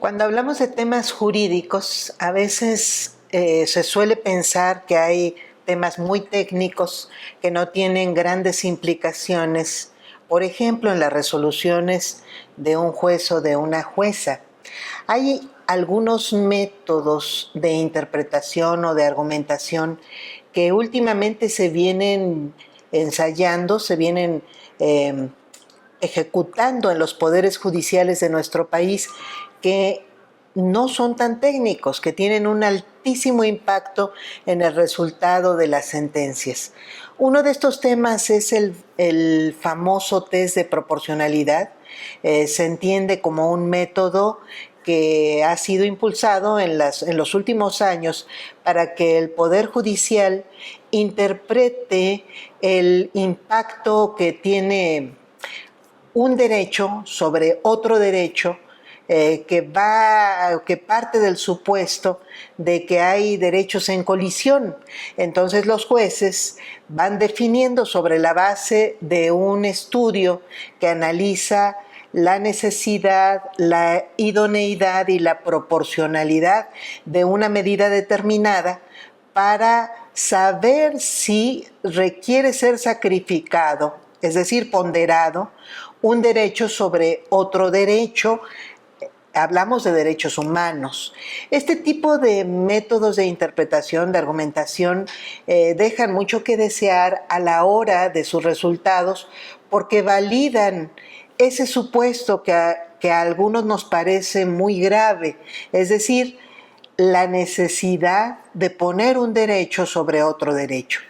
Cuando hablamos de temas jurídicos, a veces se suele pensar que hay temas muy técnicos que no tienen grandes implicaciones, por ejemplo, en las resoluciones de un juez o de una jueza. Hay algunos métodos de interpretación o de argumentación que últimamente se vienen ensayando, se vienen ejecutando en los poderes judiciales de nuestro país, que no son tan técnicos, que tienen un altísimo impacto en el resultado de las sentencias. Uno de estos temas es el famoso test de proporcionalidad. Se entiende como un método que ha sido impulsado en los últimos años para que el Poder Judicial interprete el impacto que tiene un derecho sobre otro derecho, que parte del supuesto de que hay derechos en colisión. Entonces los jueces van definiendo sobre la base de un estudio que analiza la necesidad, la idoneidad y la proporcionalidad de una medida determinada para saber si requiere ser sacrificado, es decir, ponderado, un derecho sobre otro derecho. Hablamos de derechos humanos. Este tipo de métodos de interpretación, de argumentación, dejan mucho que desear a la hora de sus resultados porque validan ese supuesto que a algunos nos parece muy grave, es decir, la necesidad de poner un derecho sobre otro derecho.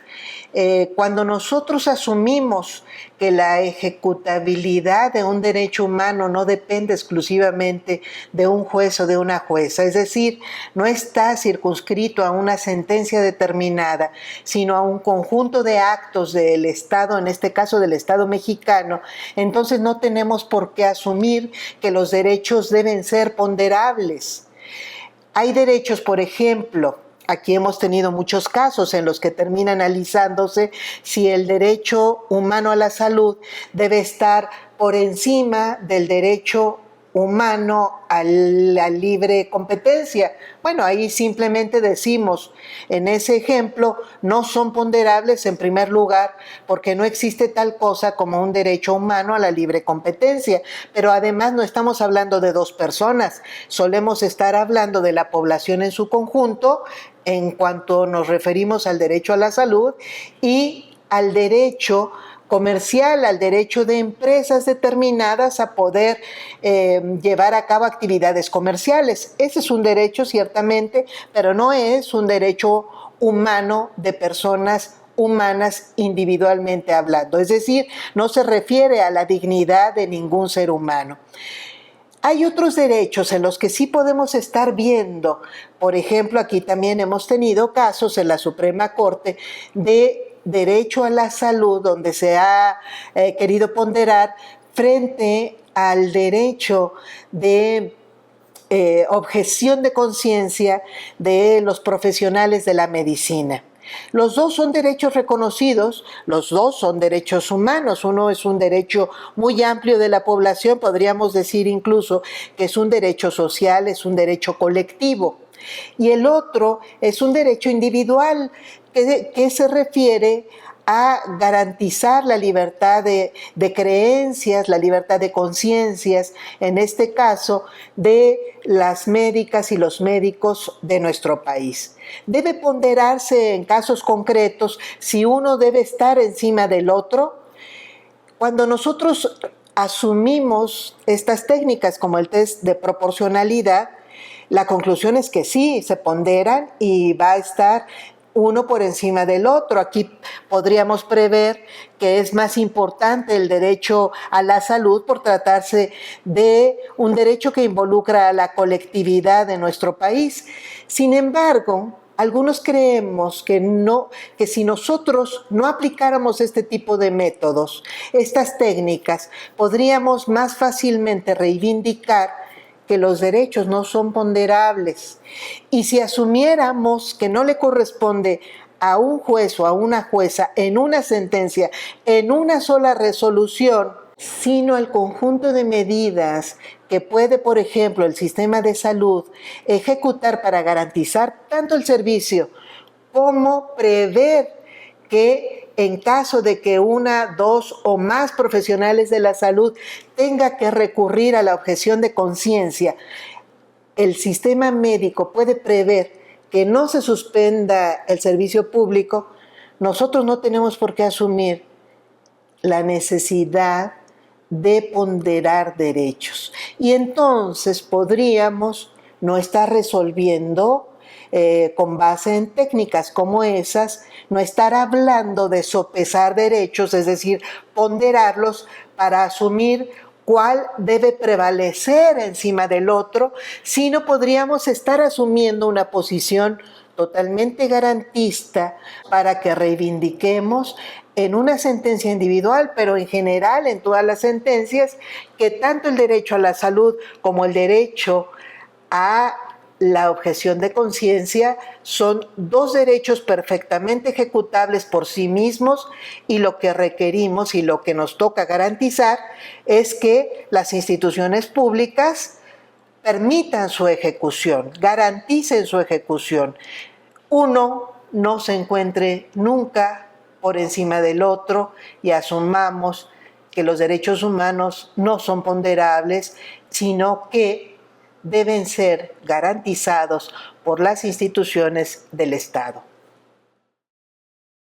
Cuando nosotros asumimos que la ejecutabilidad de un derecho humano no depende exclusivamente de un juez o de una jueza, es decir, no está circunscrito a una sentencia determinada, sino a un conjunto de actos del Estado, en este caso del Estado mexicano, entonces no tenemos por qué asumir que los derechos deben ser ponderables. Hay derechos, por ejemplo, aquí hemos tenido muchos casos en los que termina analizándose si el derecho humano a la salud debe estar por encima del derecho humano a la libre competencia. Bueno, ahí simplemente decimos, en ese ejemplo, no son ponderables en primer lugar porque no existe tal cosa como un derecho humano a la libre competencia, pero además no estamos hablando de dos personas, solemos estar hablando de la población en su conjunto en cuanto nos referimos al derecho a la salud y al derecho comercial, al derecho de empresas determinadas a poder llevar a cabo actividades comerciales. Ese es un derecho ciertamente, pero no es un derecho humano de personas humanas individualmente hablando. Es decir, no se refiere a la dignidad de ningún ser humano. Hay otros derechos en los que sí podemos estar viendo, por ejemplo, aquí también hemos tenido casos en la Suprema Corte de derecho a la salud, donde se ha querido ponderar frente al derecho de objeción de conciencia de los profesionales de la medicina. Los dos son derechos reconocidos, los dos son derechos humanos. Uno es un derecho muy amplio de la población, podríamos decir incluso que es un derecho social, es un derecho colectivo. Y el otro es un derecho individual que se refiere a garantizar la libertad de creencias, la libertad de conciencias, en este caso, de las médicas y los médicos de nuestro país. Debe ponderarse en casos concretos si uno debe estar encima del otro. Cuando nosotros asumimos estas técnicas como el test de proporcionalidad, la conclusión es que sí, se ponderan y va a estar uno por encima del otro. Aquí podríamos prever que es más importante el derecho a la salud por tratarse de un derecho que involucra a la colectividad de nuestro país. Sin embargo, algunos creemos que si nosotros no aplicáramos este tipo de métodos, estas técnicas, podríamos más fácilmente reivindicar que los derechos no son ponderables. Y si asumiéramos que no le corresponde a un juez o a una jueza en una sentencia, en una sola resolución, sino al conjunto de medidas que puede, por ejemplo, el sistema de salud ejecutar para garantizar tanto el servicio como prever que en caso de que una, dos o más profesionales de la salud tenga que recurrir a la objeción de conciencia, el sistema médico puede prever que no se suspenda el servicio público, nosotros no tenemos por qué asumir la necesidad de ponderar derechos. Y entonces podríamos no estar resolviendo con base en técnicas como esas, no estar hablando de sopesar derechos, es decir, ponderarlos para asumir cuál debe prevalecer encima del otro, sino podríamos estar asumiendo una posición totalmente garantista para que reivindiquemos en una sentencia individual, pero en general en todas las sentencias, que tanto el derecho a la salud como el derecho a la objeción de conciencia son dos derechos perfectamente ejecutables por sí mismos, y lo que requerimos y lo que nos toca garantizar es que las instituciones públicas permitan su ejecución, garanticen su ejecución. Uno no se encuentre nunca por encima del otro y asumamos que los derechos humanos no son ponderables, sino que deben ser garantizados por las instituciones del Estado.